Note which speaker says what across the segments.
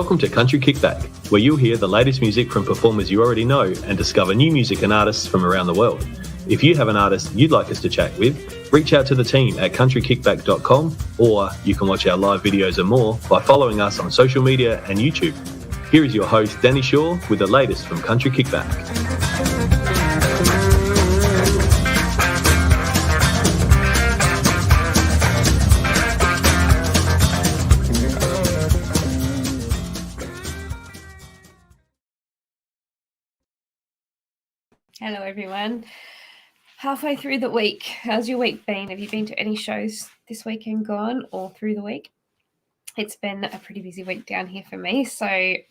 Speaker 1: Welcome to Country Kickback, where you'll hear the latest music from performers you already know and discover new music and artists from around the world. If you have an artist you'd like us to chat with, reach out to the team at countrykickback.com, or you can watch our live videos and more by following us on social media and YouTube. Here is your host, Danni Shaw, with the latest from Country Kickback.
Speaker 2: Hello everyone. Halfway through the week. How's your week been? Have you been to any shows this weekend gone or through the week? It's been a pretty busy week down here for me, so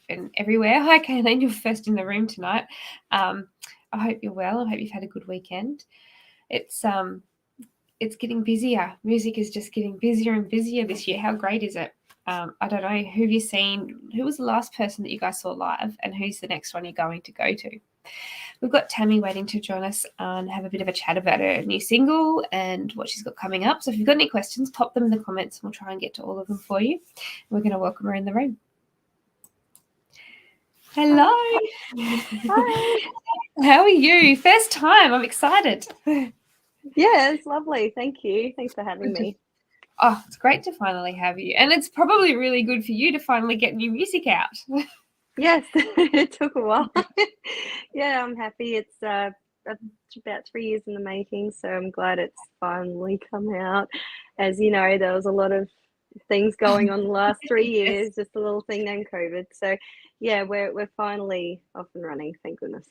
Speaker 2: been everywhere. Hi Kaylin, you're first in the room tonight. I hope you're well. I hope you've had a good weekend. It's getting busier. Music is just getting busier and busier this year. How great is it? I don't know, who have you seen? Who was the last person that you guys saw live, and who's the next one you're going to go to? We've got Tammy waiting to join us and have a bit of a chat about her new single and what she's got coming up. So if you've got any questions, pop them in the comments and we'll try and get to all of them for you. We're going to welcome her in the room. Hello.
Speaker 3: Hi.
Speaker 2: How are you? First time. I'm excited.
Speaker 3: Yeah, it's lovely. Thank you. Thanks for having me.
Speaker 2: Oh, it's great to finally have you. And it's probably really good for you to finally get new music out.
Speaker 3: Yes, it took a while. Yeah, I'm happy. It's about 3 years in the making, so I'm glad it's finally come out. As you know, there was a lot of things going on the last 3 years,
Speaker 2: Yes.
Speaker 3: just a little thing named COVID. So yeah, we're finally off and running, thank goodness.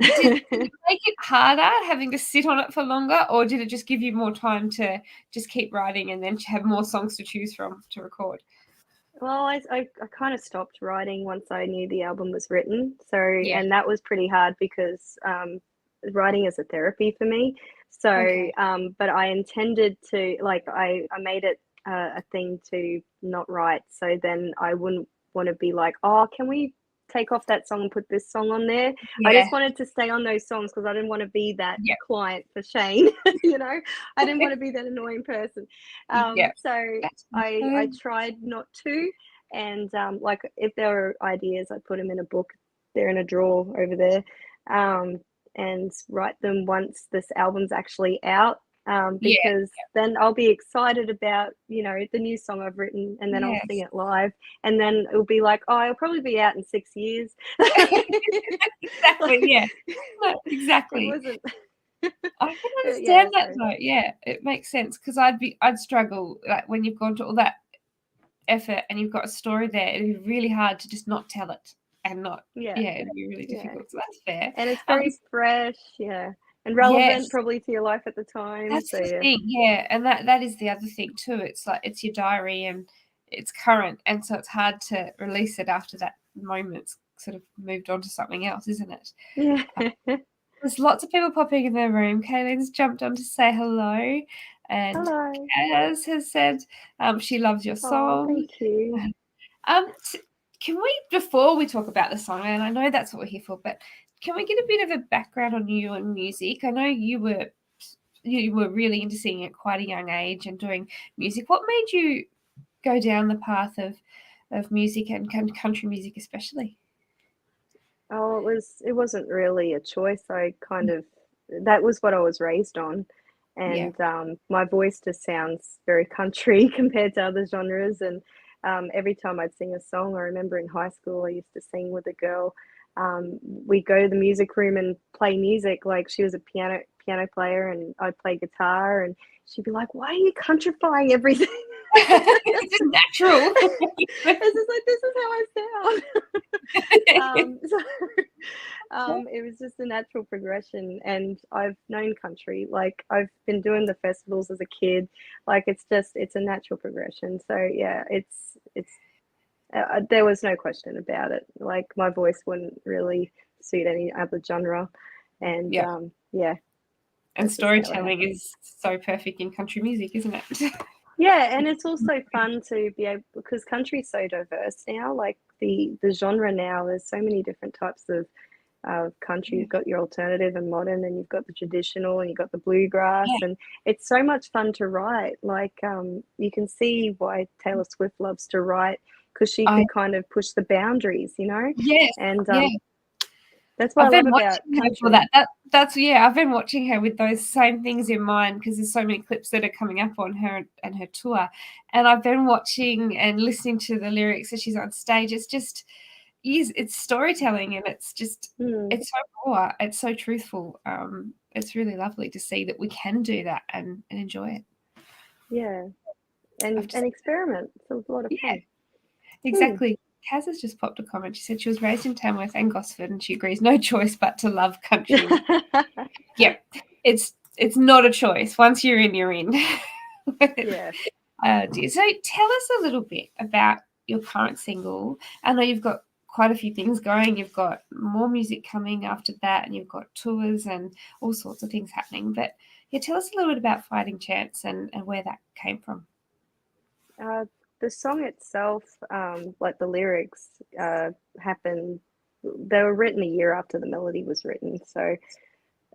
Speaker 2: Did it make it harder having to sit on it for longer, or did it just give you more time to just keep writing and then have more songs to choose from to record?
Speaker 3: Well, I kind of stopped writing once I knew the album was written. So,
Speaker 2: Yeah.
Speaker 3: and that was pretty hard because writing is a therapy for me. So,
Speaker 2: Okay.
Speaker 3: but I intended to, like, I made it a thing to not write. So then I wouldn't want to be like, oh, can we take off that song and put this song on there? I
Speaker 2: Yeah.
Speaker 3: just wanted to stay on those songs because I didn't want to be that
Speaker 2: Yeah.
Speaker 3: client for Shane. You know, I didn't want to be that annoying person.
Speaker 2: Yeah.
Speaker 3: So I tried not to, and like if there were ideas, I put them in a book. They're in a drawer over there, and write them once this album's actually out. Because then I'll be excited about, you know, the new song I've written, and then I'll sing it live, and then it'll be like, oh, it'll probably be out in 6 years.
Speaker 2: Exactly. Yeah. No, exactly.
Speaker 3: It wasn't.
Speaker 2: I can understand that though. Yeah, it makes sense because I'd struggle like when you've gone to all that effort and you've got a story there. It'd be really hard to just not tell it and not. Yeah, it'd be really difficult. So that's fair.
Speaker 3: And it's very fresh. Yeah. And relevant probably to your life at the time.
Speaker 2: That's the thing, yeah. And that is the other thing too. It's like it's your diary and it's current, and so it's hard to release it after that moment's sort of moved on to something else, isn't it?
Speaker 3: Yeah.
Speaker 2: There's lots of people popping in the room. Kaylin's jumped on to say hello, and
Speaker 3: hello.
Speaker 2: Kaz has said she loves your song.
Speaker 3: Oh, thank you.
Speaker 2: Can we, before we talk about the song, and I know that's what we're here for, but can we get a bit of a background on you and music? I know you were really into singing at quite a young age and doing music. What made you go down the path of music and country music especially?
Speaker 3: Oh, it wasn't really a choice. That was what I was raised on. And my voice just sounds very country compared to other genres. And every time I'd sing a song, I remember in high school, I used to sing with a girl. We'd go to the music room and play music. Like she was a piano player and I'd play guitar, and she'd be like, why are you countrifying everything?
Speaker 2: It's just natural.
Speaker 3: It's just like, this is how I sound. It was just a natural progression, and I've known country. Like I've been doing the festivals as a kid. Like it's a natural progression. So yeah, it's there was no question about it. Like my voice wouldn't really suit any other genre, and
Speaker 2: and storytelling is so perfect in country music, isn't it?
Speaker 3: Yeah, and it's also fun to be able, because country is so diverse now. Like the genre now, there's so many different types of country. You've got your alternative and modern, and you've got the traditional, and you've got the bluegrass, and it's so much fun to write. Like you can see why Taylor Swift loves to write because she could kind of push the boundaries, you know.
Speaker 2: Yes,
Speaker 3: and
Speaker 2: yeah.
Speaker 3: that's what
Speaker 2: I've
Speaker 3: I love
Speaker 2: been
Speaker 3: about
Speaker 2: watching her for
Speaker 3: country.
Speaker 2: That's I've been watching her with those same things in mind, because there's so many clips that are coming up on her and her tour, and I've been watching and listening to the lyrics as she's on stage. It's just it's storytelling, and it's just it's so raw, it's so truthful. It's really lovely to see that we can do that and enjoy it.
Speaker 3: Yeah, and experiment. So it's a lot of fun.
Speaker 2: Exactly. Kaz has just popped a comment. She said she was raised in Tamworth and Gosford, and she agrees no choice but to love country. Yeah, it's not a choice. Once you're in, you're in.
Speaker 3: Yeah.
Speaker 2: So tell us a little bit about your current single. I know you've got quite a few things going. You've got more music coming after that, and you've got tours and all sorts of things happening. But yeah, tell us a little bit about Fighting Chance and where that came from.
Speaker 3: The song itself, like the lyrics, happened. They were written a year after the melody was written. So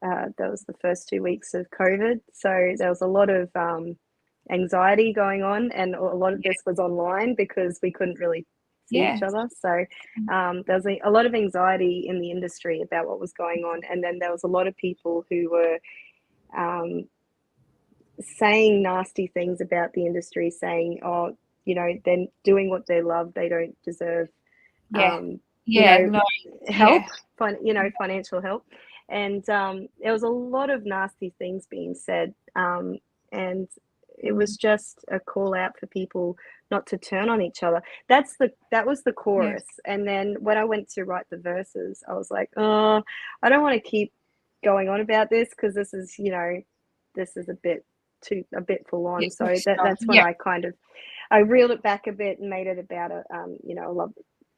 Speaker 3: that was the first 2 weeks of COVID. So there was a lot of anxiety going on, and a lot of this was online because we couldn't really see each other. So there was a lot of anxiety in the industry about what was going on. And then there was a lot of people who were saying nasty things about the industry, saying, oh, you know, they're doing what they love, they don't deserve help, financial help. And there was a lot of nasty things being said, and it was just a call out for people not to turn on each other. That was the chorus. And then when I went to write the verses, I was like, oh, I don't want to keep going on about this, because this is a bit full on. So that's when I reeled it back a bit and made it about a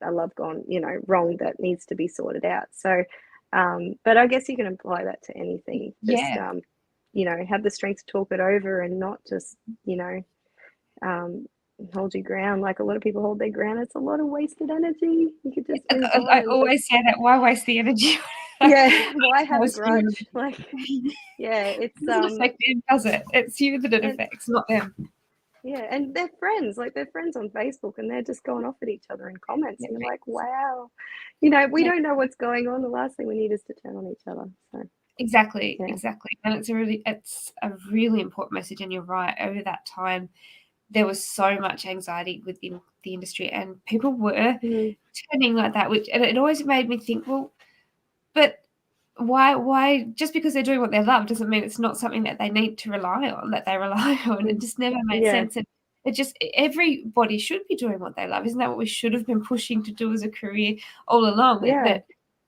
Speaker 3: love gone, wrong, that needs to be sorted out. So but I guess you can apply that to anything. Just have the strength to talk it over, and not just hold your ground. Like a lot of people hold their ground. It's a lot of wasted energy. You could just move on.
Speaker 2: I always say that. Why waste the energy?
Speaker 3: Why have a grudge? Like, it
Speaker 2: doesn't affect them, does it? It's you that it affects, not them.
Speaker 3: Yeah, and they're friends. Like, they're friends on Facebook, and they're just going off at each other in comments. And you're like, wow, we don't know what's going on. The last thing we need is to turn on each other. So
Speaker 2: exactly. And it's a really important message. And you're right. Over that time, there was so much anxiety within the industry, and people were turning like that. And it always made me think, well, but why just because they're doing what they love doesn't mean it's not something that they need to rely on, that they rely on. It just never made sense. And it just, everybody should be doing what they love. Isn't that what we should have been pushing to do as a career all along? That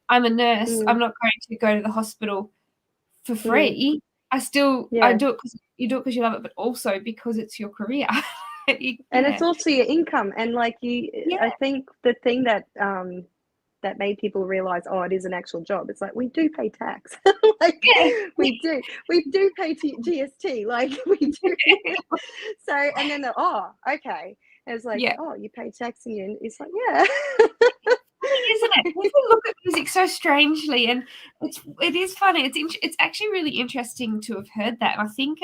Speaker 2: I'm a nurse. I'm not going to go to the hospital for free. I do it because you do it because you love it, but also because it's your career.
Speaker 3: And it's also your income. And like I think the thing that that made people realize, oh, it is an actual job. It's like, we do pay tax. We do pay GST. Like, we do. So, and then they're, oh, okay. And it's like, oh, you pay tax, and it's like, yeah.
Speaker 2: Isn't it? People look at music so strangely, and it is funny. It's actually really interesting to have heard that. And I think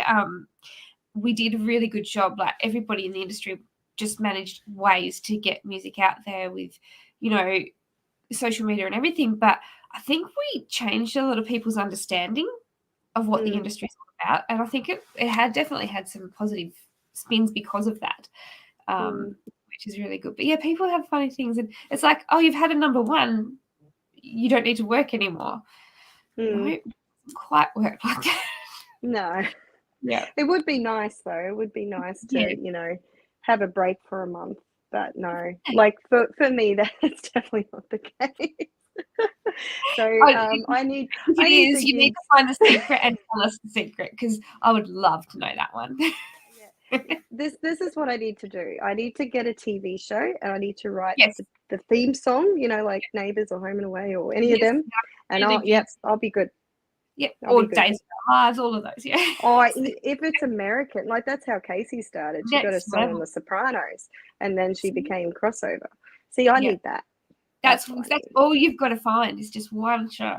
Speaker 2: we did a really good job. Like, everybody in the industry just managed ways to get music out there with, social media and everything. But I think we changed a lot of people's understanding of what the industry is all about. And I think it had definitely had some positive spins because of that, which is really good. But yeah, people have funny things, and it's like, oh, you've had a number one, you don't need to work anymore. No, it doesn't quite work like that.
Speaker 3: No.
Speaker 2: Yeah.
Speaker 3: It would be nice, though. It would be nice to, have a break for a month. But no, like for me, that's definitely not the case. So I need.
Speaker 2: You need to find the secret and tell us the secret, because I would love to know that one.
Speaker 3: This is what I need to do. I need to get a TV show, and I need to write the theme song. Like Neighbours or Home and Away or any of them, and I'll be good.
Speaker 2: Yeah, or Days of Our Lives, all of those. Yeah.
Speaker 3: Oh, if it's American, like, that's how Casey started. She got a song on The Sopranos, and then she became crossover. See, I need that.
Speaker 2: That's all you've got to find is just one show.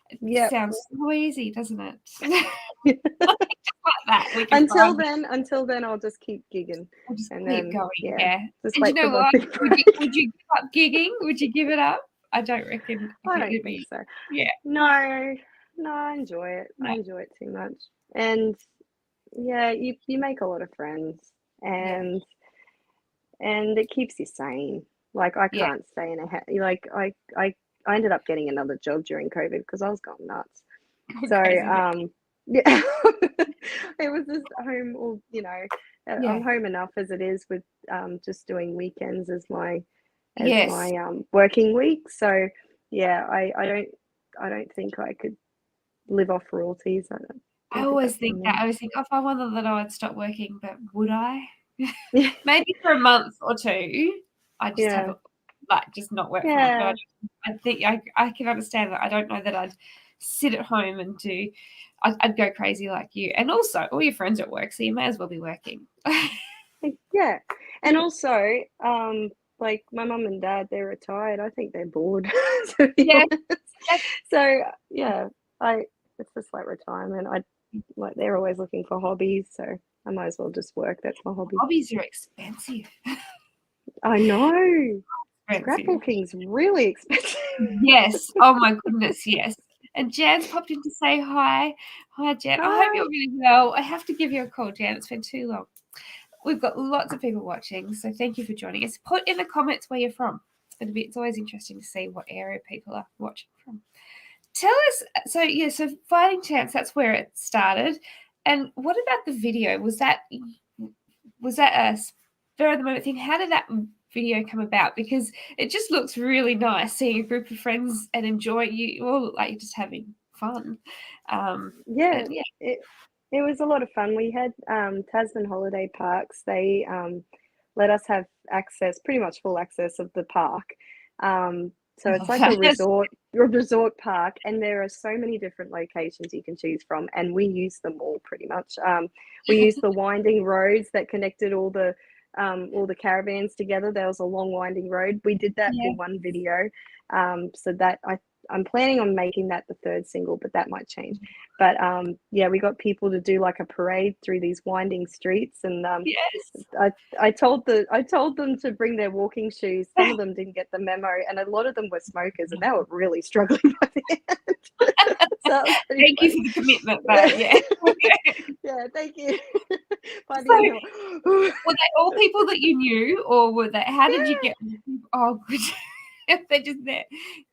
Speaker 2: It sounds so easy, doesn't it? Just like that. We can
Speaker 3: Until
Speaker 2: find
Speaker 3: then, I'll just keep gigging.
Speaker 2: we'll just
Speaker 3: And
Speaker 2: keep
Speaker 3: then,
Speaker 2: going.
Speaker 3: yeah,
Speaker 2: Yeah.
Speaker 3: just
Speaker 2: And you
Speaker 3: wait for
Speaker 2: know
Speaker 3: my
Speaker 2: what?
Speaker 3: big
Speaker 2: Would you,
Speaker 3: break.
Speaker 2: would you give up gigging? Would you give it up? I don't reckon.
Speaker 3: I don't
Speaker 2: It'd
Speaker 3: think
Speaker 2: be,
Speaker 3: so.
Speaker 2: yeah.
Speaker 3: No, I enjoy it.
Speaker 2: No.
Speaker 3: I enjoy it too much. And yeah, you make a lot of friends,
Speaker 2: Yeah.
Speaker 3: and it keeps you sane. Like I
Speaker 2: Yeah.
Speaker 3: can't stay in I ended up getting another job during COVID because I was going nuts.
Speaker 2: Going
Speaker 3: So
Speaker 2: crazy.
Speaker 3: yeah, it was just home. All
Speaker 2: Yeah.
Speaker 3: I'm home enough as it is with just doing weekends as my
Speaker 2: Yes.
Speaker 3: working week. So yeah, I don't think I could live off royalties. I don't
Speaker 2: I
Speaker 3: think
Speaker 2: always
Speaker 3: that's for
Speaker 2: think that.
Speaker 3: me.
Speaker 2: I always think, if I wanted that, I would stop working, but would I?
Speaker 3: Yeah,
Speaker 2: Maybe for a month or two, I just have
Speaker 3: yeah,
Speaker 2: just not work for a month.
Speaker 3: yeah.
Speaker 2: But I think I can understand that. I don't know that I'd sit at home and do. I'd go crazy like you. And also, all your friends are at work, so you may as well be working.
Speaker 3: Yeah, and also, like my mum and dad, they're retired. I think they're bored, to be
Speaker 2: Yeah,
Speaker 3: honest.
Speaker 2: that's
Speaker 3: So yeah, it's just like retirement. Like they're always looking for hobbies, so I might as well just work. That's my hobby.
Speaker 2: hobbies are expensive.
Speaker 3: I know.
Speaker 2: Expensive.
Speaker 3: Scrapbooking's really expensive.
Speaker 2: Yes. Oh my goodness, yes. And Jan's popped in to say hi. Hi, Jan. I hope
Speaker 3: Hi.
Speaker 2: you're really well. I have to give you a call, Jan. It's been too long. We've got lots of people watching, so thank you for joining us. Put in the comments where you're from. It's always interesting to see what area people are watching from. Tell us, so Fighting Chance, that's where it started. And what about the video? Was that a spur of the moment thing? How did that video come about? Because it just looks really nice seeing a group of friends and enjoying you all like you're just having fun.
Speaker 3: Yeah,
Speaker 2: And yeah,
Speaker 3: it was a lot of fun. We had Tasman Holiday Parks. They let us have access, pretty much full access of the park. So it's like a resort park, and there are so many different locations you can choose from, and we use them all pretty much. We used the winding roads that connected all the caravans together. There was a long winding road. We did that
Speaker 2: yeah,
Speaker 3: for one video. So that I'm planning on making that the third single, but that might change. But yeah, we got people to do like a parade through these winding streets, and
Speaker 2: yes.
Speaker 3: I told them to bring their walking shoes. Some of them didn't get the memo, and a lot of them were smokers, and they were really struggling by the end. So that was pretty
Speaker 2: Thank you
Speaker 3: funny.
Speaker 2: for the commitment, though. Yeah.
Speaker 3: Yeah, thank you. By the
Speaker 2: So,
Speaker 3: end,
Speaker 2: were they all people that you knew, or were they? How did you
Speaker 3: yeah.
Speaker 2: get? Oh, good. They're just there.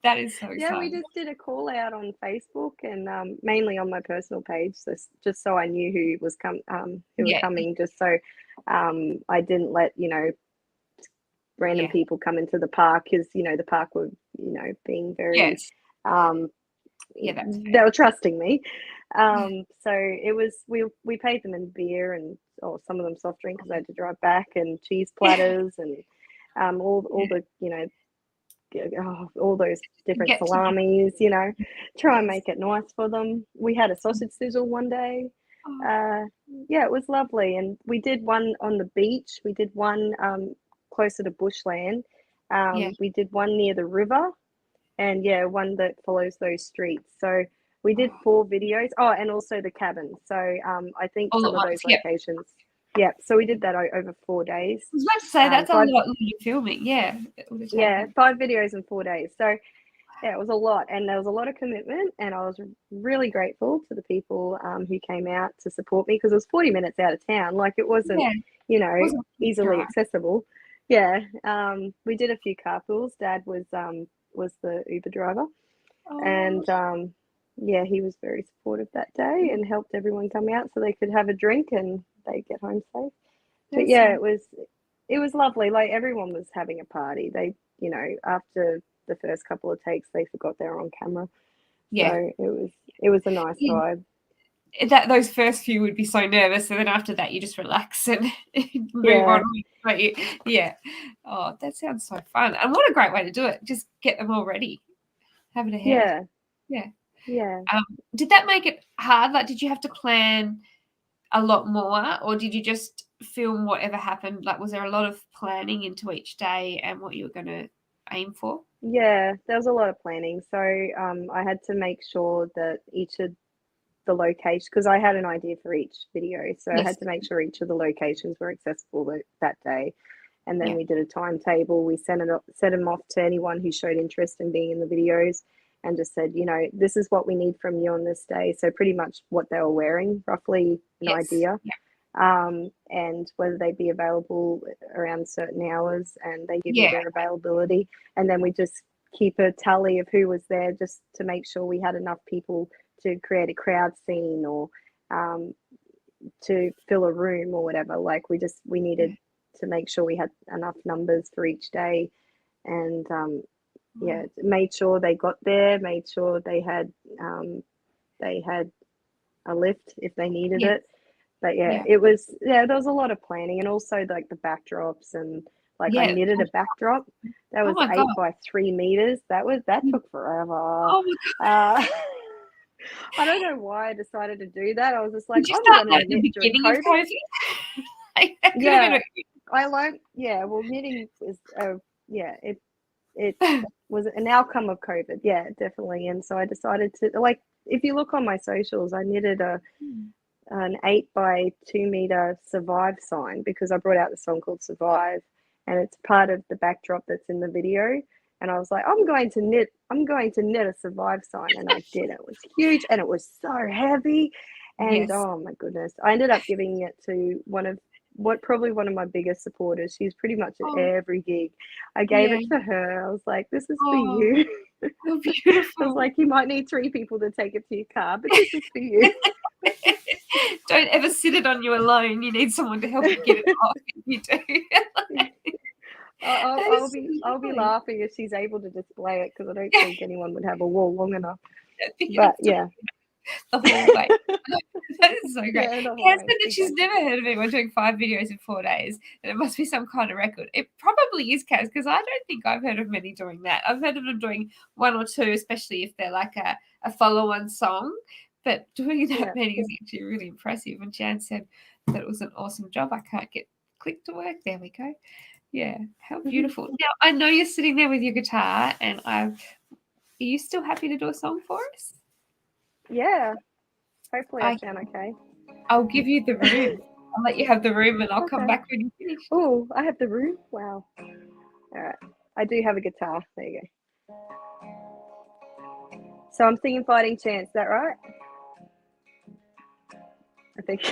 Speaker 2: That is so
Speaker 3: Yeah, we
Speaker 2: fun.
Speaker 3: just did a call out on Facebook and mainly on my personal page, just so I knew who who were
Speaker 2: Yeah,
Speaker 3: coming, just so I didn't let random
Speaker 2: yeah,
Speaker 3: people come into the park because the park were being very
Speaker 2: yes,
Speaker 3: um,
Speaker 2: yeah. That's
Speaker 3: they
Speaker 2: fair.
Speaker 3: were trusting me. So it was we paid them in beer and some of them soft drink because I had to drive back, and cheese platters and all the all those different
Speaker 2: Get to
Speaker 3: salamis, try and
Speaker 2: yes.
Speaker 3: make it nice for them. We had a sausage sizzle one day.
Speaker 2: Oh,
Speaker 3: Yeah, it was lovely. And we did one on the beach. We did one closer to bushland.
Speaker 2: yeah.
Speaker 3: We did one near the river, and yeah, one that follows those streets. So we did 4 videos. Oh, and also the cabin. So I think
Speaker 2: All
Speaker 3: some
Speaker 2: at
Speaker 3: of
Speaker 2: once.
Speaker 3: those
Speaker 2: Yep.
Speaker 3: locations. Yeah, so we did that over 4 days.
Speaker 2: I was about to say that's a
Speaker 3: 5
Speaker 2: lot of filming. Yeah, it would have
Speaker 3: yeah,
Speaker 2: taken.
Speaker 3: 5 videos in 4 days. So yeah, it was a lot, and there was a lot of commitment, and I was really grateful to the people who came out to support me because it was 40 minutes out of town. Like it wasn't,
Speaker 2: Yeah, wasn't a quick
Speaker 3: easily
Speaker 2: drive.
Speaker 3: accessible. Yeah, we did a few carpools. Dad was the Uber driver,
Speaker 2: Oh,
Speaker 3: and yeah, he was very supportive that day and helped everyone come out so they could have a drink and they get home safe. But
Speaker 2: that's
Speaker 3: yeah,
Speaker 2: so.
Speaker 3: it was lovely. Like everyone was having a party. They, after the first couple of takes, they forgot they were on camera. So
Speaker 2: Yeah.
Speaker 3: it was a nice
Speaker 2: Yeah.
Speaker 3: vibe.
Speaker 2: That those first few would be so nervous, and then after that, you just relax and move
Speaker 3: Yeah,
Speaker 2: on. But yeah. Oh, that sounds so fun, and what a great way to do it. Just get them all ready, have it ahead.
Speaker 3: yeah,
Speaker 2: Yeah.
Speaker 3: yeah.
Speaker 2: Did that make it hard? Like, did you have to plan a lot more, or did you just film whatever happened? Like, was there a lot of planning into each day and what you were going to aim for?
Speaker 3: Yeah, there was a lot of planning. So I had to make sure that the location, because I had an idea for each video, so I
Speaker 2: Yes.
Speaker 3: had to make sure each of the locations were accessible that day. And then
Speaker 2: Yeah.
Speaker 3: we did a timetable. We sent them off to anyone who showed interest in being in the videos, and just said, you know, this is what we need from you on this day. So pretty much what they were wearing, roughly an idea.
Speaker 2: Yeah.
Speaker 3: And whether they'd be available around certain hours, and they give you
Speaker 2: Yeah.
Speaker 3: their availability. And then we just keep a tally of who was there, just to make sure we had enough people to create a crowd scene, or to fill a room or whatever. Like we needed to make sure we had enough numbers for each day. And made sure they got there, made sure they had a lift if they needed
Speaker 2: Yes.
Speaker 3: it. But there was a lot of planning, and also like the backdrops, and like I knitted a backdrop that was
Speaker 2: my
Speaker 3: 8
Speaker 2: God.
Speaker 3: by 3 meters. That took forever.
Speaker 2: Oh my God.
Speaker 3: I don't know why I decided to do that. I was just like,
Speaker 2: Did you
Speaker 3: I'm
Speaker 2: start
Speaker 3: gonna
Speaker 2: at the
Speaker 3: knit during
Speaker 2: beginning of
Speaker 3: COVID.
Speaker 2: COVID? Like, that could have
Speaker 3: Yeah,
Speaker 2: been
Speaker 3: I learned. Yeah, well, knitting is it was an outcome of COVID. Yeah, definitely. And so I decided to, like, if you look on my socials, I knitted an 8 by 2 meter survive sign, because I brought out the song called Survive, and it's part of the backdrop that's in the video. And I was like, I'm going to knit a survive sign, and I did. It was huge, and it was so heavy, and
Speaker 2: Yes.
Speaker 3: oh my goodness, I ended up giving it to probably one of my biggest supporters. She's pretty much at every gig. I gave it to her. I was like, this is for you.
Speaker 2: Oh, beautiful.
Speaker 3: I was like, you might need 3 people to take it to your car, but this is for you.
Speaker 2: Don't ever sit it on you alone. You need someone to help you get it off. You do.
Speaker 3: I'll be laughing if she's able to display it, because I don't think anyone would have a wall long enough. But yeah,
Speaker 2: the whole way. That is so great.
Speaker 3: Yeah,
Speaker 2: Kaz said that she's never heard of anyone doing 5 videos in 4 days, and it must be some kind of record. It probably is, Kaz, because I don't think I've heard of many doing that. I've heard of them doing 1 or 2, especially if they're like a follow-on song. But doing that many is actually really impressive. And Jan said that it was an awesome job. I can't get click to work. There we go. Yeah, how beautiful. Now, I know you're sitting there with your guitar, and are you still happy to do a song for us?
Speaker 3: Yeah. Hopefully I sound okay.
Speaker 2: I'll give you the room. I'll let you have the room, and I'll come back when you finish.
Speaker 3: Oh, I have the room? Wow. All right. I do have a guitar. There you go. So I'm singing Fighting Chance. Is that right? I think.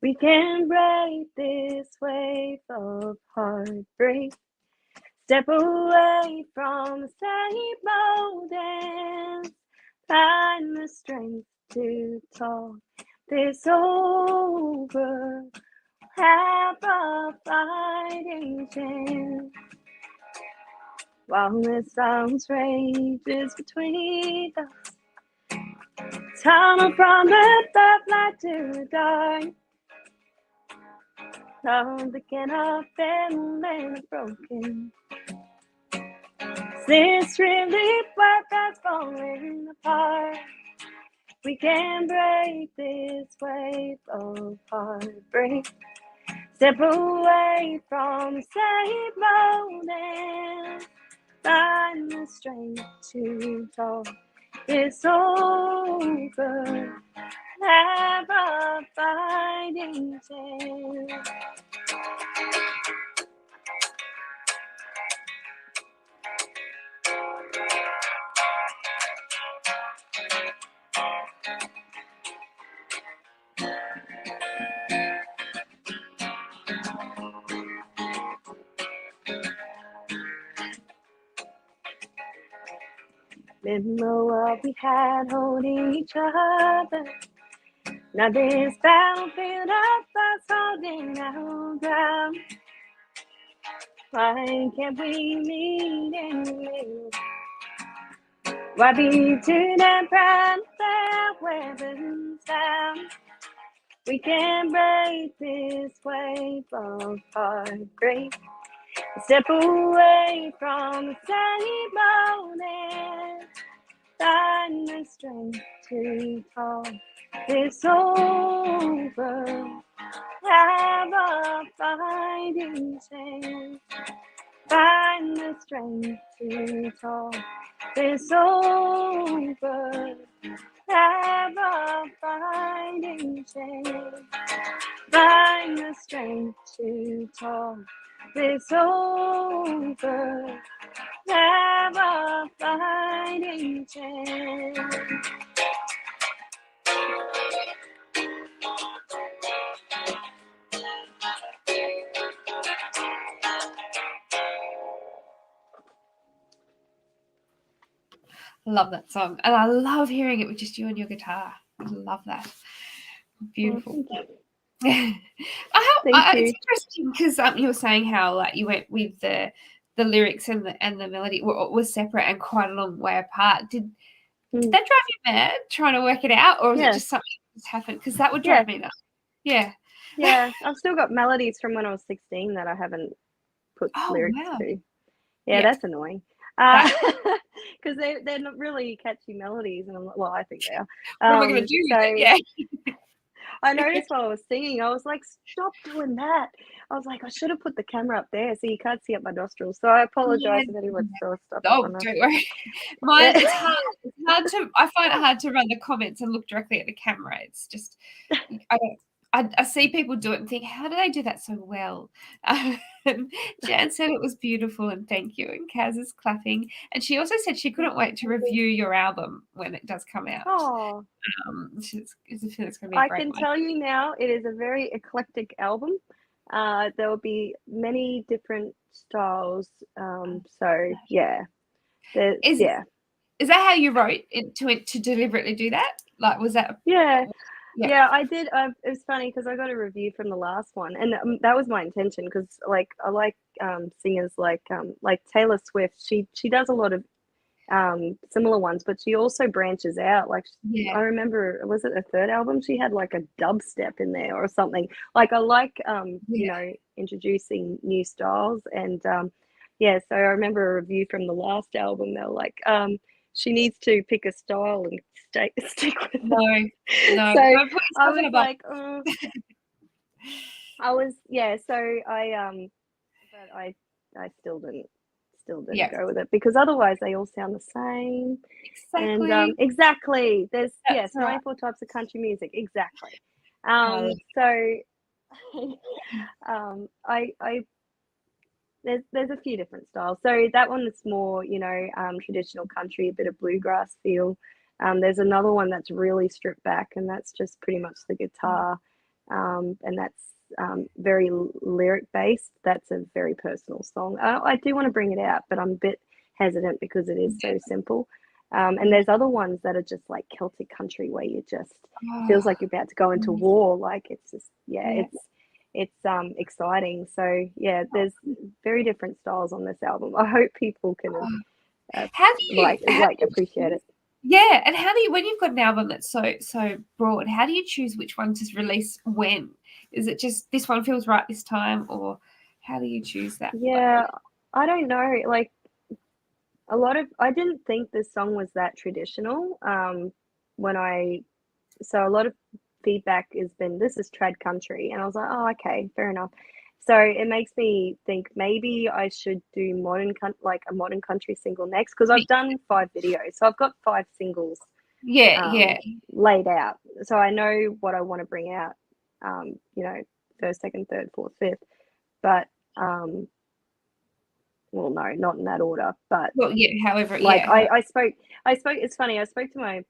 Speaker 3: We can break this wave of heartbreak. Step away from the same old dance. Find the strength to talk this over. Have a fighting chance. While the silence rages between us, tunnel from the light to the dark. Love that cannot bend and broken. This really what that's falling apart. We can break this wave of heartbreak. Step away from the same old and find the strength to talk this over. Have a fighting chance. Remember what we had holding each other. Now this battlefield of us holding our ground. Why can't we meet in the middle? Why be too damn proud to set weapons down? We can break this wave of heartbreak. Step away from the same old and find the strength to talk this over. Have a fighting chance. Find the strength to talk It's over. Have a fighting chance. Find the strength to talk. It's over. Have a fighting chance.
Speaker 2: I love that song, and I love hearing it with just you and your guitar. I love that. Beautiful.
Speaker 3: Thank
Speaker 2: It's
Speaker 3: you.
Speaker 2: interesting because you were saying how like you went with the lyrics and the melody were separate and quite a long way apart. Did that drive you mad trying to work it out, or was it just something that just happened? Because that would drive me nuts. Yeah.
Speaker 3: Yeah, I've still got melodies from when I was 16 that I haven't put lyrics to. Yeah, that's annoying. Because they're not really catchy melodies, and I'm like, well, I think they are.
Speaker 2: What am I going to do with it? Yeah.
Speaker 3: I noticed while I was singing, I was like, stop doing that. I was like, I should have put the camera up there so you can't see up my nostrils. So I apologize if anyone saw stuff.
Speaker 2: Oh, don't worry. Mine, it's hard. It's hard to. I find it hard to run the comments and look directly at the camera. It's just, I see people do it and think, how do they do that so well? Jan said it was beautiful and thank you. And Kaz is clapping. And she also said she couldn't wait to review your album when it does come out.
Speaker 3: Oh,
Speaker 2: it's going to be
Speaker 3: I can tell you now, it is a very eclectic album. There will be many different styles. So yeah,
Speaker 2: is that how you wrote it to deliberately do that? Like, was that?
Speaker 3: Yeah, I did. It was funny because I got a review from the last one, and that was my intention. Because like I like singers like Taylor Swift. She does a lot of similar ones, but she also branches out. Like I remember, was it a third album? She had like a dubstep in there or something. Like I like you know, introducing new styles, and so I remember a review from the last album. They were like, she needs to pick a style and stick with it.
Speaker 2: No.
Speaker 3: So I was like, but I still didn't go with it because otherwise they all sound the same.
Speaker 2: Exactly.
Speaker 3: And exactly. There's 94 types of country music. Exactly. There's a few different styles. So that one is more, you know, traditional country, a bit of bluegrass feel. There's another one that's really stripped back, and that's just pretty much the guitar, and that's very lyric based. That's a very personal song. I do want to bring it out, but I'm a bit hesitant because it is so simple. And there's other ones that are just like Celtic country, where you just feels like you're about to go into war. Like it's just it's exciting. So yeah, there's very different styles on this album. I hope people can appreciate it.
Speaker 2: Yeah, and how do you, when you've got an album that's so broad, how do you choose which one to release when? Is it just this one feels right this time, or how do you choose that?
Speaker 3: Yeah, I don't know. Like I didn't think this song was that traditional. So a lot of feedback has been, this is trad country, and I was like, oh, okay, fair enough. So it makes me think maybe I should do a modern country single next, because I've done 5 videos, so I've got 5 singles laid out, so I know what I want to bring out, you know, first, second, third, fourth, fifth, but well, no, not in that order, but
Speaker 2: however,
Speaker 3: I spoke, it's funny, I spoke to my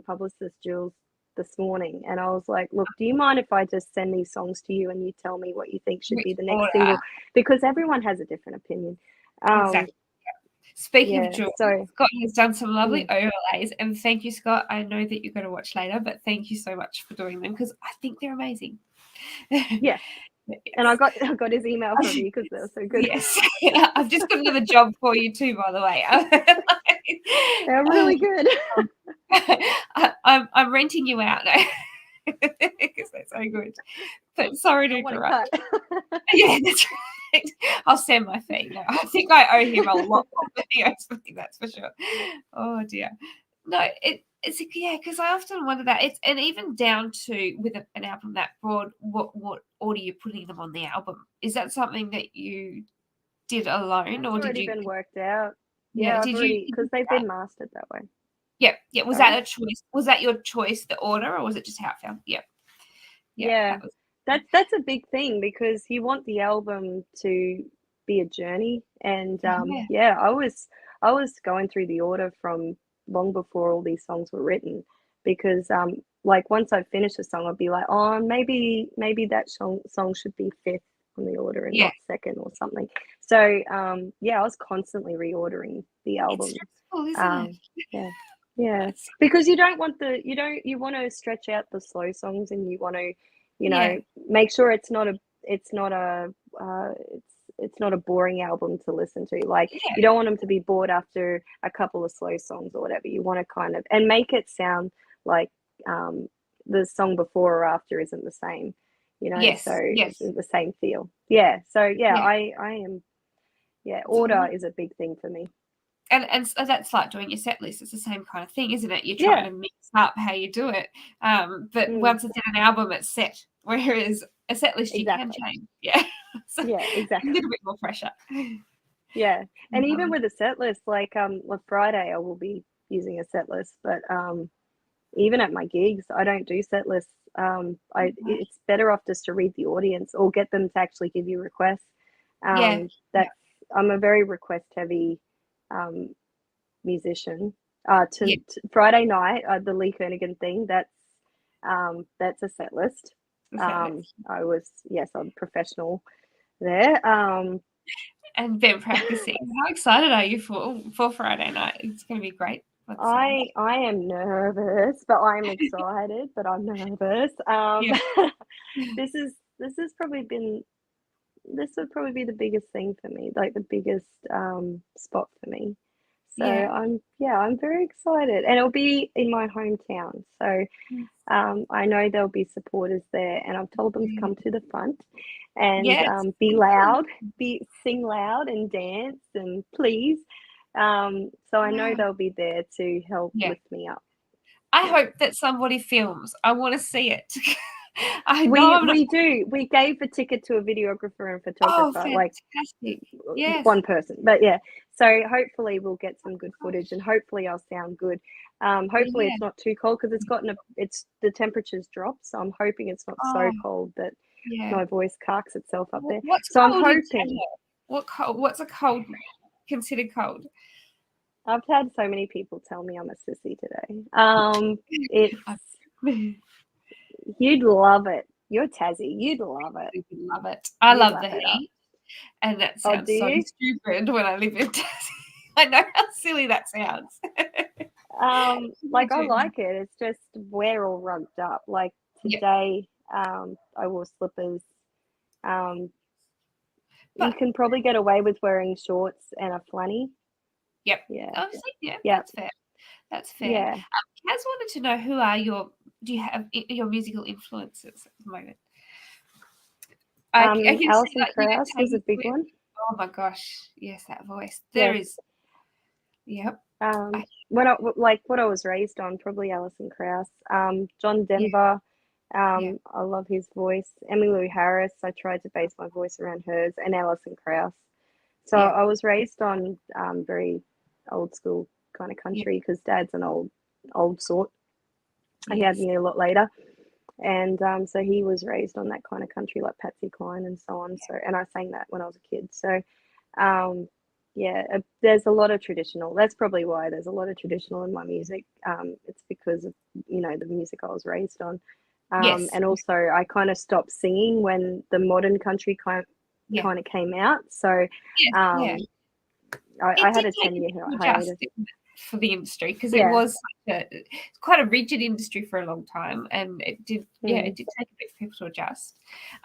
Speaker 3: publicist Jules this morning, and I was like, look, do you mind if I just send these songs to you and you tell me what you think should be the next single, because everyone has a different opinion.
Speaker 2: Exactly. Speaking of Jules, Scott has done some lovely overlays, and thank you, Scott. I know that you're going to watch later, but thank you so much for doing them, because I think they're amazing.
Speaker 3: Yes. And I got his email from you because they were so good.
Speaker 2: Yes. I've just got another job for you too, by the way.
Speaker 3: They're really good.
Speaker 2: I'm renting you out now because they're so good. But sorry to interrupt. Yeah, that's right. I'll send my fee. No, I think I owe him a lot more videos. I think that's for sure. Oh dear. No, it's because I often wonder that and even down to with an album that broad, what order you're putting them on the album. Is that something that you did alone,
Speaker 3: or did you? It's already been worked out. Yeah, I've
Speaker 2: Did
Speaker 3: already,
Speaker 2: you
Speaker 3: because
Speaker 2: do
Speaker 3: they've
Speaker 2: that?
Speaker 3: been mastered that way.
Speaker 2: Yeah. Yeah. Was
Speaker 3: Sorry?
Speaker 2: that a choice? Was that your choice, the order, or was it just how it felt? Yeah. Yeah.
Speaker 3: Yeah,
Speaker 2: That was.
Speaker 3: that's a big thing because you want the album to be a journey. And
Speaker 2: Yeah.
Speaker 3: yeah, I was going through the order from long before all these songs were written because like once I finished a song, I'd be like, oh, maybe that song should be fifth on the order and
Speaker 2: Yeah.
Speaker 3: not second or something. So yeah, I was constantly reordering the
Speaker 2: It's
Speaker 3: album.
Speaker 2: stressful, isn't it?
Speaker 3: Yeah, yeah,
Speaker 2: That's,
Speaker 3: because you want to stretch out the slow songs and you want to,
Speaker 2: yeah.
Speaker 3: make sure it's not a boring album to listen to. Like
Speaker 2: Yeah.
Speaker 3: you don't want them to be bored after a couple of slow songs or whatever. You want to kind of and make it sound like um, the song before or after isn't the same,
Speaker 2: Yes.
Speaker 3: so it's
Speaker 2: Yes.
Speaker 3: the same feel. Yeah. So yeah,
Speaker 2: Yeah.
Speaker 3: I am. Yeah,
Speaker 2: So
Speaker 3: order is a big thing for me.
Speaker 2: and so that's like doing your set list. It's the same kind of thing, isn't it? You're trying
Speaker 3: Yeah.
Speaker 2: to mix up how you do it. But
Speaker 3: Mm,
Speaker 2: once it's in an album, it's set. Whereas a set list you can
Speaker 3: exactly.
Speaker 2: change. Yeah. So
Speaker 3: Yeah.
Speaker 2: a
Speaker 3: Exactly.
Speaker 2: little bit more pressure.
Speaker 3: Yeah, and even
Speaker 2: Um,
Speaker 3: with a set list, like Friday, I will be using a set list, but even at my gigs, I don't do set lists. It's better off just to read the audience or get them to actually give you requests.
Speaker 2: yeah. Yeah.
Speaker 3: That's I'm a very request heavy um, musician.
Speaker 2: Yeah.
Speaker 3: Friday night, the Lee Kernaghan thing. That's a set list.
Speaker 2: A set list.
Speaker 3: I'm professional there.
Speaker 2: And then practicing. How excited are you for Friday night? It's going to be great. What's
Speaker 3: I am nervous, but I'm excited, but I'm nervous.
Speaker 2: yeah.
Speaker 3: This would probably be the biggest thing for me, like the biggest spot for me. So
Speaker 2: Yeah.
Speaker 3: I'm very excited, and it'll be in my hometown. So I know there'll be supporters there, and I've told them to come to the front and
Speaker 2: Yes.
Speaker 3: be loud, sing loud and dance and please. So I know
Speaker 2: Wow.
Speaker 3: they'll be there to help
Speaker 2: Yeah.
Speaker 3: lift me up.
Speaker 2: I
Speaker 3: Yeah.
Speaker 2: hope that somebody films. I want to see it. I know
Speaker 3: We
Speaker 2: I'm not.
Speaker 3: we do. We gave a ticket to a videographer and
Speaker 2: Oh,
Speaker 3: photographer, like
Speaker 2: fantastic. Yes.
Speaker 3: one person. But yeah, so hopefully we'll get some good footage, and hopefully I'll sound good. Hopefully
Speaker 2: Yeah.
Speaker 3: it's not too cold because it's the temperature's dropped, so I'm hoping it's not so
Speaker 2: Oh,
Speaker 3: cold that
Speaker 2: yeah.
Speaker 3: my voice carks itself up there.
Speaker 2: What's
Speaker 3: So I'm
Speaker 2: cold in
Speaker 3: hoping.
Speaker 2: Canada? What's a cold considered cold?
Speaker 3: I've had so many people tell me I'm a sissy today. It's You'd love it. You're Tassie. You'd love it.
Speaker 2: I love it. I
Speaker 3: You'd
Speaker 2: love
Speaker 3: lap
Speaker 2: the
Speaker 3: it up.
Speaker 2: heat. And that
Speaker 3: Oh,
Speaker 2: sounds
Speaker 3: do
Speaker 2: so
Speaker 3: you?
Speaker 2: stupid when I live in Tassie. I know how silly that sounds.
Speaker 3: Like I like it. It's just we're all rugged up. Like
Speaker 2: Yeah.
Speaker 3: today, I wore slippers. You
Speaker 2: But
Speaker 3: can probably get away with wearing shorts and a flanny.
Speaker 2: yep.
Speaker 3: Yeah.
Speaker 2: Obviously, yeah,
Speaker 3: Yeah.
Speaker 2: that's fair. That's fair.
Speaker 3: Yeah.
Speaker 2: Kaz wanted to know do you have your musical influences at the moment? I can see
Speaker 3: Alison
Speaker 2: like
Speaker 3: Krauss was a
Speaker 2: Taylor
Speaker 3: big
Speaker 2: Swift.
Speaker 3: one.
Speaker 2: Oh my gosh, yes, that voice. There
Speaker 3: Yes.
Speaker 2: is, yep.
Speaker 3: What I was raised on, probably Alison Krauss. John
Speaker 2: Yeah,
Speaker 3: Denver.
Speaker 2: yeah,
Speaker 3: I love his voice. Emmylou Harris. I tried to base my voice around hers, and Alison Krauss. So
Speaker 2: yeah,
Speaker 3: I was raised on very old school kind of
Speaker 2: yeah,
Speaker 3: country because Dad's an old sort. He had
Speaker 2: yes,
Speaker 3: me a lot later, and so he was raised on that kind of country like Patsy Cline and so on. So and I sang that when I was a kid. So yeah, there's a lot of traditional. That's probably why there's a lot of traditional in my music. It's because of the music I was raised on.
Speaker 2: yes,
Speaker 3: And also I kind of stopped singing when the modern country kind
Speaker 2: yeah,
Speaker 3: of came out. So
Speaker 2: yes, yeah.
Speaker 3: I
Speaker 2: It
Speaker 3: had
Speaker 2: did
Speaker 3: a
Speaker 2: take a
Speaker 3: 10-year
Speaker 2: bit to adjust
Speaker 3: hiatus.
Speaker 2: for the industry because it
Speaker 3: Yeah.
Speaker 2: was quite a rigid industry for a long time, and it did
Speaker 3: Mm,
Speaker 2: take a bit for people to adjust.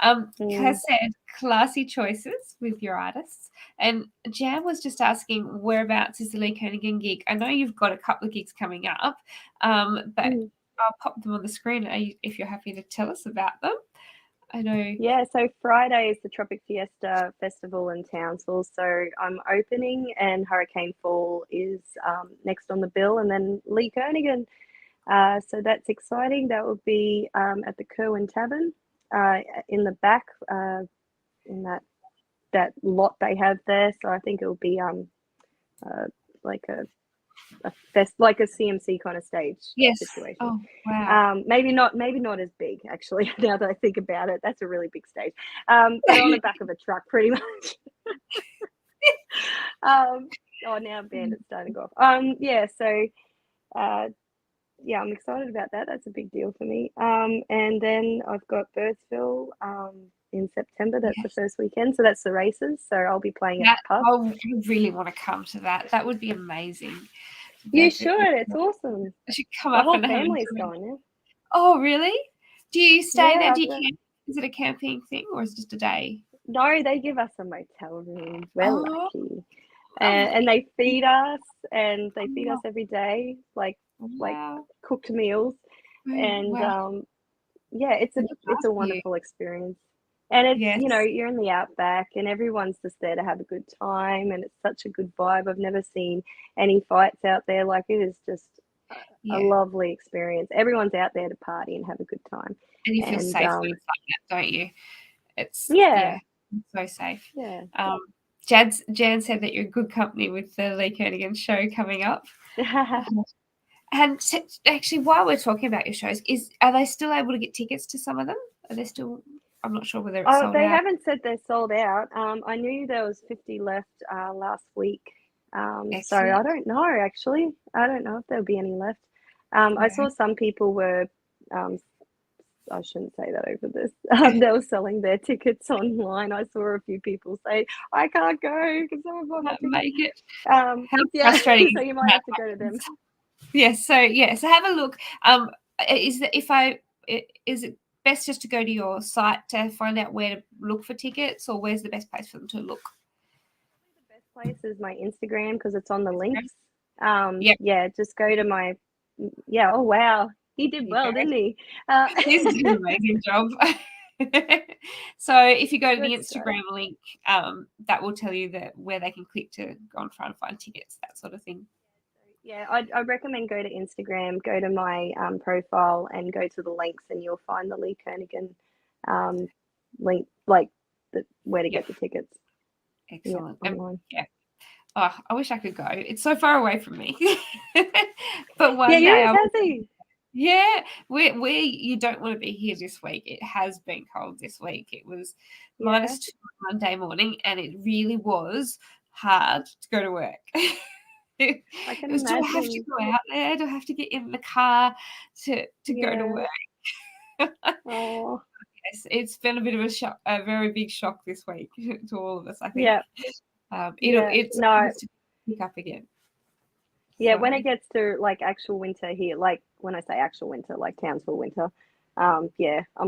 Speaker 3: mm.
Speaker 2: Has said classy choices with your artists, and Jam was just asking whereabouts is the Lee Kernaghan gig. I know you've got a couple of gigs coming up, but
Speaker 3: Mm.
Speaker 2: I'll pop them on the screen if you're happy to tell us about them. I know.
Speaker 3: Yeah, so Friday is the Tropic Fiesta Festival in Townsville. So I'm opening, and Hurricane Fall is next on the bill, and then Lee Kernaghan. So that's exciting. That will be at the Kerwin Tavern in the back, in that lot they have there. So I think it will be like a CMC kind of stage situation.
Speaker 2: Oh, wow.
Speaker 3: Maybe not as big actually. Now that I think about it, that's a really big stage. But on the back of a truck, pretty much. Now Bandit's starting to go off. So I'm excited about that. That's a big deal for me. And then I've got Birdsville in September. That's the first weekend. So that's the races. So I'll be playing at the pub.
Speaker 2: I really want to come to that. That would be amazing.
Speaker 3: You should. It's awesome.
Speaker 2: I should come
Speaker 3: the
Speaker 2: up
Speaker 3: whole
Speaker 2: and have
Speaker 3: family's going there.
Speaker 2: Oh, really? Do you stay there?
Speaker 3: Yeah,
Speaker 2: Do you camp? Is it a camping thing or is it just a day?
Speaker 3: No, they give us a motel room. We're lucky.
Speaker 2: Lovely.
Speaker 3: And they feed us, and they feed us every day, like cooked meals. And it's a wonderful experience. And it's you're in the outback, and everyone's just there to have a good time, and it's such a good vibe. I've never seen any fights out there. Like, it is just a lovely experience. Everyone's out there to party and have a good time.
Speaker 2: And you feel safe when it's like that, don't you? It's so safe.
Speaker 3: Yeah.
Speaker 2: Jan said that you're good company with the Lee Kernaghan show coming up. And actually, while we're talking about your shows, are they still able to get tickets to some of them? Are they still? I'm not sure whether it's sold out.
Speaker 3: They haven't said they're sold out. I knew there was 50 left last week. So I don't know, actually. I don't know if there'll be any left. I saw some people were, I shouldn't say that over this. They were selling their tickets online. I saw a few people say, I can't go because someone bought my
Speaker 2: make it.
Speaker 3: How
Speaker 2: frustrating.
Speaker 3: So you might have to go to them.
Speaker 2: Yes. So have a look. Is it best just to go to your site to find out where to look for tickets, or where's the best place for them to look?
Speaker 3: The best place is my Instagram because it's on the links. Just go to my oh wow, he did well, didn't he?
Speaker 2: He's did an amazing job. So if you go to the Instagram link, that will tell you where they can click to go and try and find tickets, that sort of thing.
Speaker 3: Yeah, I'd recommend go to Instagram, go to my profile, and go to the links, and you'll find the Lee Kernaghan link, like where to get the tickets.
Speaker 2: Excellent. Oh, I wish I could go. It's so far away from me. But one day where you don't want to be here this week. It has been cold this week. It was -2 Monday morning, and it really was hard to go to work. I can imagine. Do I have to go out there? Do I have to get in the car to go to work?
Speaker 3: Oh.
Speaker 2: Yes, it's been a bit of a shock, a very big shock this week to all of us, I think.
Speaker 3: Yeah.
Speaker 2: It's to pick up again.
Speaker 3: Yeah, when it gets to like actual winter here, like when I say actual winter, like Townsville winter, I'm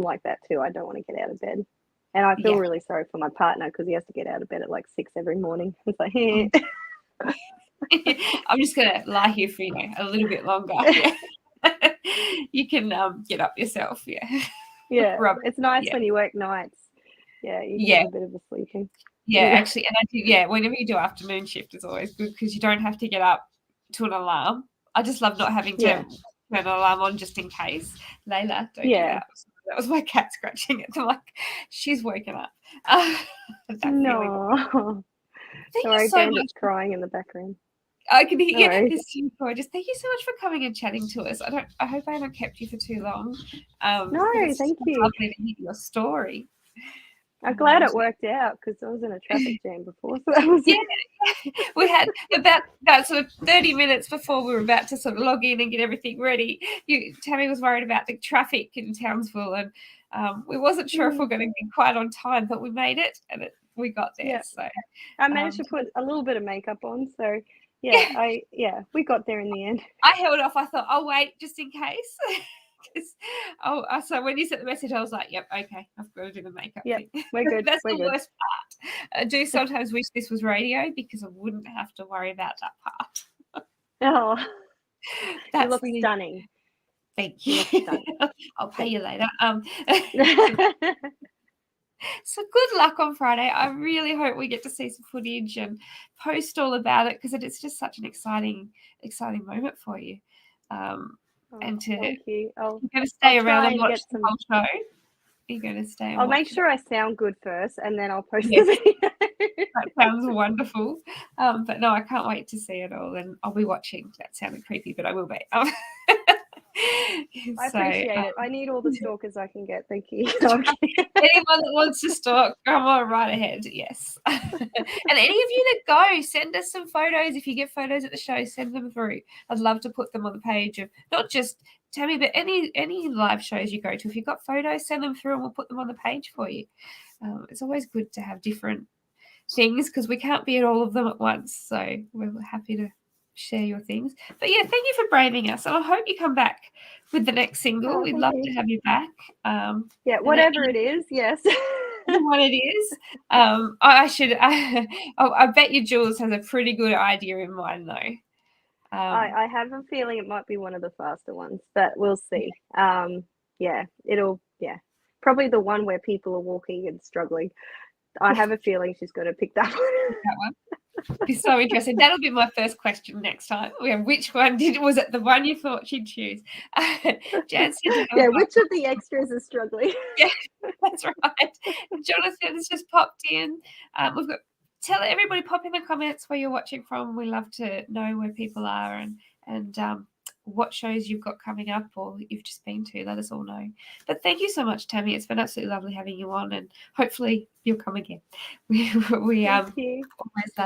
Speaker 3: like that too. I don't want to get out of bed. And I feel really sorry for my partner because he has to get out of bed at like 6 every morning. It's like,
Speaker 2: I'm just going to lie here for a little bit longer. You can get up yourself.
Speaker 3: Yeah, it's nice when you work nights. Yeah, you can have a bit of a sleeping.
Speaker 2: Yeah, actually, and I do. Whenever you do afternoon shift, is always good because you don't have to get up to an alarm. I just love not having to turn an alarm on just in case. Layla, don't do that. That was my cat scratching it. I'm like, she's woken up.
Speaker 3: No. Sorry, Bandit's crying in the background.
Speaker 2: I can hear it's so gorgeous. Thank you so much for coming and chatting to us. I hope I haven't kept you for too long.
Speaker 3: No, thank you.
Speaker 2: Lovely to hear your story.
Speaker 3: I'm glad it worked out because I was in a traffic jam before. So that was
Speaker 2: we had about sort of 30 minutes before we were about to sort of log in and get everything ready. Tammy was worried about the traffic in Townsville, and we wasn't sure if we were going to be quite on time, but we made it and we got there.
Speaker 3: Yeah.
Speaker 2: So
Speaker 3: I managed to put a little bit of makeup on. So we got there in the end.
Speaker 2: I held off. I thought, I'll wait just in case. So when you sent the message, I was like, "Yep, okay, I've got to do the makeup."
Speaker 3: Yeah, we're good.
Speaker 2: That's
Speaker 3: we're
Speaker 2: the
Speaker 3: good.
Speaker 2: worst part. I do sometimes wish this was radio because I wouldn't have to worry about that part.
Speaker 3: Oh,
Speaker 2: that
Speaker 3: you look stunning.
Speaker 2: Thank you. I'll pay you later. So good luck on Friday. I really hope we get to see some footage and post all about it because it's just such an exciting moment for you.
Speaker 3: Thank you.
Speaker 2: You're going to stay around and watch the whole show? You're going to stay and
Speaker 3: I'll
Speaker 2: watch
Speaker 3: make
Speaker 2: it.
Speaker 3: sure I sound good first, and then I'll post
Speaker 2: Yes.
Speaker 3: the video.
Speaker 2: That sounds wonderful. But no, I can't wait to see it all, and I'll be watching. That sounded creepy, but I will be.
Speaker 3: I appreciate it. I need all the stalkers I can get. Thank you.
Speaker 2: Anyone that wants to stalk, come on, right ahead. Yes. And any of you that go, send us some photos. If you get photos at the show, send them through. I'd love to put them on the page of not just Tammy, but any live shows you go to. If you've got photos, send them through and we'll put them on the page for you. It's always good to have different things because we can't be at all of them at once. So we're happy to share your things. But yeah, thank you for braving us. And I hope you come back with the next single.
Speaker 3: Oh,
Speaker 2: We'd
Speaker 3: thank
Speaker 2: love
Speaker 3: you.
Speaker 2: to have you back.
Speaker 3: Yeah, whatever it is, yes.
Speaker 2: What it is. I bet you Jules has a pretty good idea in mind though.
Speaker 3: I have a feeling it might be one of the faster ones, but we'll see. Probably the one where people are walking and struggling. I have a feeling she's going to pick that one.
Speaker 2: That one. Be so interesting. That'll be my first question next time. Which one was it? The one you thought she'd choose? Jan said,
Speaker 3: which of the extras is struggling?
Speaker 2: Yeah, that's right. Jonathan has just popped in. We've got tell everybody pop in the comments where you're watching from. We love to know where people are and what shows you've got coming up or you've just been to. Let us all know. But thank you so much, Tammy. It's been absolutely lovely having you on, and hopefully you'll come again. We always love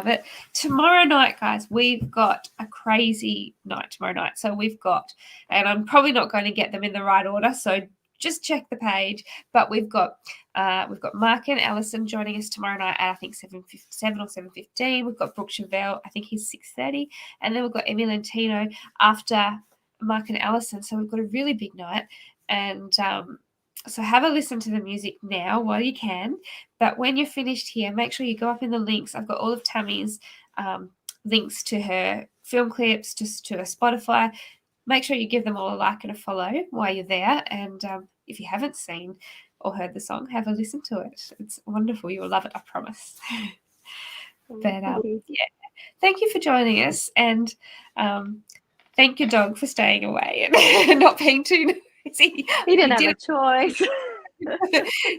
Speaker 2: it. Tomorrow night, guys, we've got a crazy night tomorrow night. So we've got, and I'm probably not going to get them in the right order, so just check the page. But we've got Mark and Alison joining us tomorrow night at I think 7 or 7:15. We've got Brooke Chevelle, I think he's 6:30, and then we've got Emmy Lentino after Mark and Alison. So we've got a really big night, and so have a listen to the music now while you can. But when you're finished here, make sure you go up in the links. I've got all of Tammy's links to her film clips, just to her Spotify. Make sure you give them all a like and a follow while you're there. And if you haven't seen or heard the song, have a listen to it. It's wonderful. You will love it, I promise. But thank you for joining us. And thank your dog for staying away and not being too noisy.
Speaker 3: He didn't have a choice.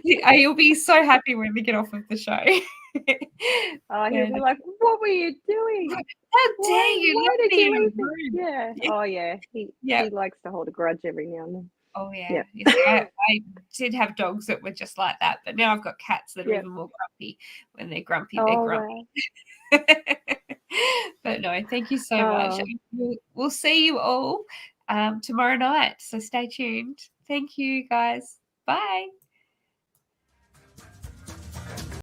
Speaker 2: You'll be so happy when we get off of the show.
Speaker 3: He'll be like, "What were you doing?
Speaker 2: How dare you?
Speaker 3: Why did you leave
Speaker 2: me?
Speaker 3: Yeah. Oh yeah. He likes to hold a grudge every now and then.
Speaker 2: Oh yeah. Yes, I did have dogs that were just like that, but now I've got cats that are even more grumpy. When they're grumpy, they're grumpy. Wow. But no, thank you so much. We'll see you all tomorrow night. So stay tuned. Thank you, guys. Bye.